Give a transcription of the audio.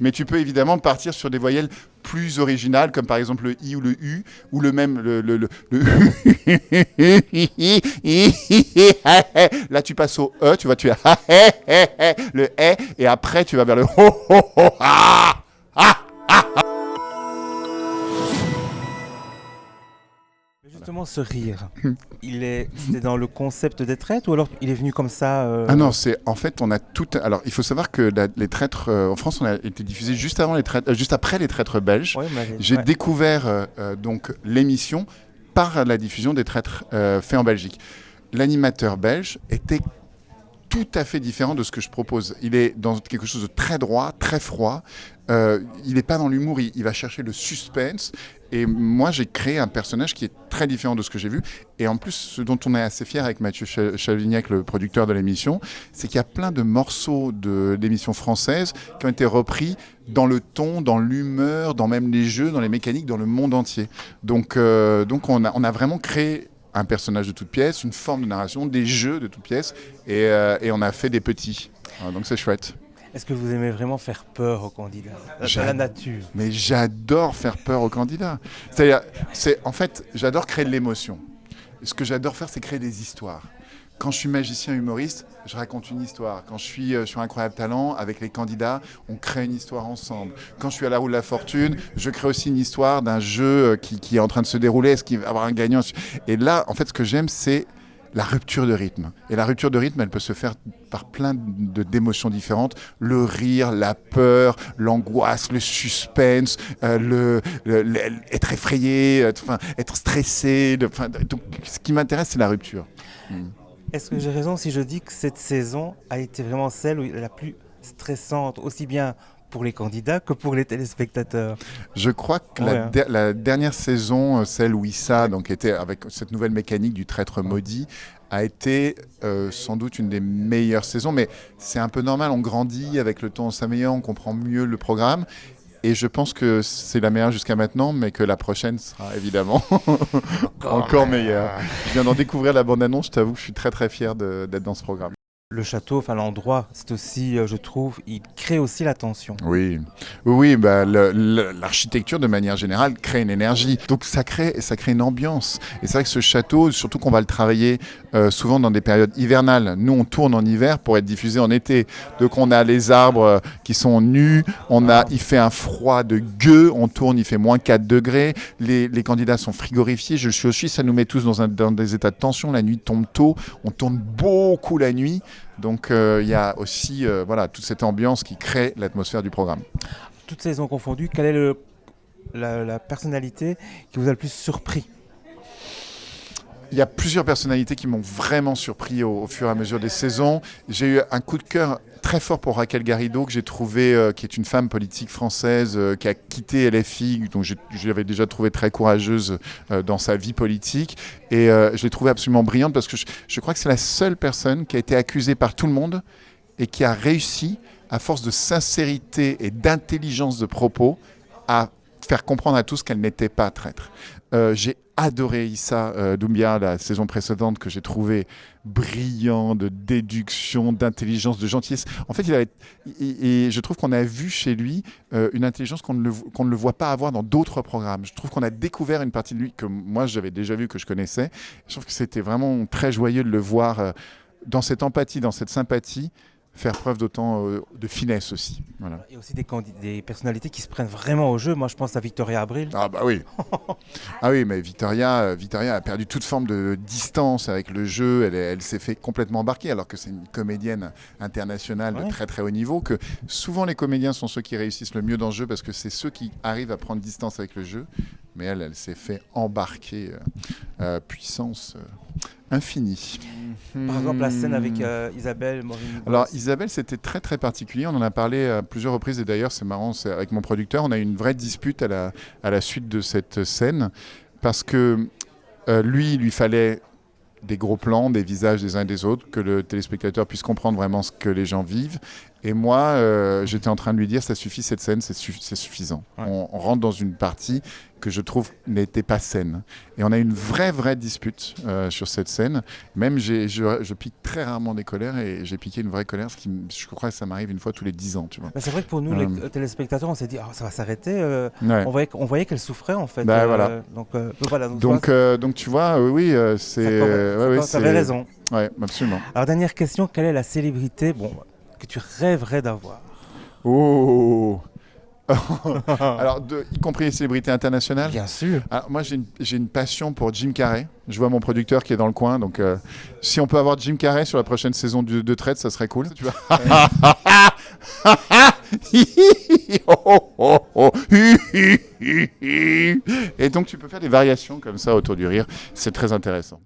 Mais tu peux évidemment partir sur des voyelles plus originales, comme par exemple le I ou le U, ou le même le Là, tu passes au E, tu vois, tu as le E, et après, tu vas vers le ho, ho, ho, ah, ah. Mais justement, ce rire, c'était dans le concept des traites ou alors il est venu comme ça Ah non, c'est en fait on a tout. Alors il faut savoir que les traîtres en France, on a été diffusé juste avant les traîtres, juste après les traîtres belges. Ouais, J'ai ouais. découvert donc l'émission par la diffusion des traîtres faits en Belgique. L'animateur belge était tout à fait différent de ce que je propose. Il est dans quelque chose de très droit, très froid. Il n'est pas dans l'humour, il va chercher le suspense. Et moi, j'ai créé un personnage qui est très différent de ce que j'ai vu. Et en plus, ce dont on est assez fier avec Mathieu Chavignac, le producteur de l'émission, c'est qu'il y a plein de morceaux de l'émission française qui ont été repris dans le ton, dans l'humeur, dans même les jeux, dans les mécaniques, dans le monde entier. Donc on a vraiment créé un personnage de toute pièce, une forme de narration, des jeux de toute pièce, et on a fait des petits. Donc c'est chouette. Est-ce que vous aimez vraiment faire peur aux candidats, à la nature? Mais j'adore faire peur aux candidats. C'est-à-dire, en fait, j'adore créer de l'émotion. Ce que j'adore faire, c'est créer des histoires. Quand je suis magicien humoriste, je raconte une histoire. Quand je suis sur Incroyable Talent, avec les candidats, on crée une histoire ensemble. Quand je suis à la roue de la fortune, je crée aussi une histoire d'un jeu qui est en train de se dérouler. Est-ce qu'il va y avoir un gagnant? Et là, en fait, ce que j'aime, c'est la rupture de rythme. Et la rupture de rythme, elle peut se faire par plein d'émotions différentes. Le rire, la peur, l'angoisse, le suspense, être effrayé, être stressé. Donc, ce qui m'intéresse, c'est la rupture. Est-ce que j'ai raison si je dis que cette saison a été vraiment celle la plus stressante, aussi bien pour les candidats que pour les téléspectateurs? Je crois que la dernière saison, celle où Issa donc, était avec cette nouvelle mécanique du traître maudit, a été sans doute une des meilleures saisons. Mais c'est un peu normal, on grandit avec le temps, on s'améliore, on comprend mieux le programme. Et je pense que c'est la meilleure jusqu'à maintenant, mais que la prochaine sera évidemment encore meilleure. Je viens d'en découvrir la bande-annonce, je t'avoue que je suis très très fier d'être dans ce programme. Le château, enfin l'endroit, c'est aussi, je trouve, il crée aussi la tension. Oui, l'architecture de manière générale crée une énergie. Donc ça crée une ambiance. Et c'est vrai que ce château, surtout qu'on va le travailler souvent dans des périodes hivernales. Nous, on tourne en hiver pour être diffusé en été. Donc on a les arbres qui sont nus, il fait un froid de gueux, on tourne, il fait moins 4 degrés, les candidats sont frigorifiés. Je suis aussi, ça nous met tous dans des états de tension. La nuit tombe tôt, on tourne beaucoup la nuit. Donc il y a aussi toute cette ambiance qui crée l'atmosphère du programme. Toutes saisons confondues, quelle est la personnalité qui vous a le plus surpris? Il y a plusieurs personnalités qui m'ont vraiment surpris au fur et à mesure des saisons. J'ai eu un coup de cœur très fort pour Raquel Garrido, que j'ai trouvé, qui est une femme politique française qui a quitté LFI, donc je l'avais déjà trouvée très courageuse dans sa vie politique. Et je l'ai trouvée absolument brillante parce que je crois que c'est la seule personne qui a été accusée par tout le monde et qui a réussi, à force de sincérité et d'intelligence de propos, à faire comprendre à tous qu'elle n'était pas traître. J'ai adoré Issa Doumbia la saison précédente, que j'ai trouvé brillant, de déduction, d'intelligence, de gentillesse. En fait, et je trouve qu'on a vu chez lui une intelligence qu'on ne le voit pas avoir dans d'autres programmes. Je trouve qu'on a découvert une partie de lui que moi j'avais déjà vu, que je connaissais. Je trouve que c'était vraiment très joyeux de le voir dans cette empathie, dans cette sympathie, faire preuve d'autant de finesse aussi. Voilà. Il y a aussi des personnalités qui se prennent vraiment au jeu. Moi, je pense à Victoria Abril. Ah bah oui. Ah oui, mais Victoria a perdu toute forme de distance avec le jeu. Elle s'est fait complètement embarquer, alors que c'est une comédienne internationale de très très haut niveau. Que souvent les comédiens sont ceux qui réussissent le mieux dans le jeu parce que c'est ceux qui arrivent à prendre distance avec le jeu. Mais elle s'est fait embarquer puissance infinie. Par exemple, la scène avec Isabelle Morini. Alors Isabelle, c'était très très particulier. On en a parlé à plusieurs reprises et d'ailleurs c'est marrant, avec mon producteur, on a eu une vraie dispute à la suite de cette scène parce que il lui fallait des gros plans, des visages des uns et des autres, que le téléspectateur puisse comprendre vraiment ce que les gens vivent. Et moi, j'étais en train de lui dire, ça suffit cette scène, c'est suffisant. Ouais. On rentre dans une partie que je trouve n'était pas saine. Et on a une vraie dispute sur cette scène. Même je pique très rarement des colères et j'ai piqué une vraie colère, je crois que ça m'arrive une fois tous les 10 ans. Tu vois. Mais c'est vrai que pour nous, les téléspectateurs, on s'est dit, ça va s'arrêter. Ouais. On voyait qu'elle souffrait en fait. Bah, voilà. Donc voilà. Donc tu vois, oui, c'est... T'avais raison. Ouais, absolument. Alors dernière question, quelle est la célébrité que tu rêverais d'avoir? Oh. Alors, y compris les célébrités internationales. Bien sûr. Alors, moi, j'ai une passion pour Jim Carrey. Je vois mon producteur qui est dans le coin, donc si on peut avoir Jim Carrey sur la prochaine saison de Traite, ça serait cool. Tu vois. Et donc, tu peux faire des variations comme ça autour du rire. C'est très intéressant.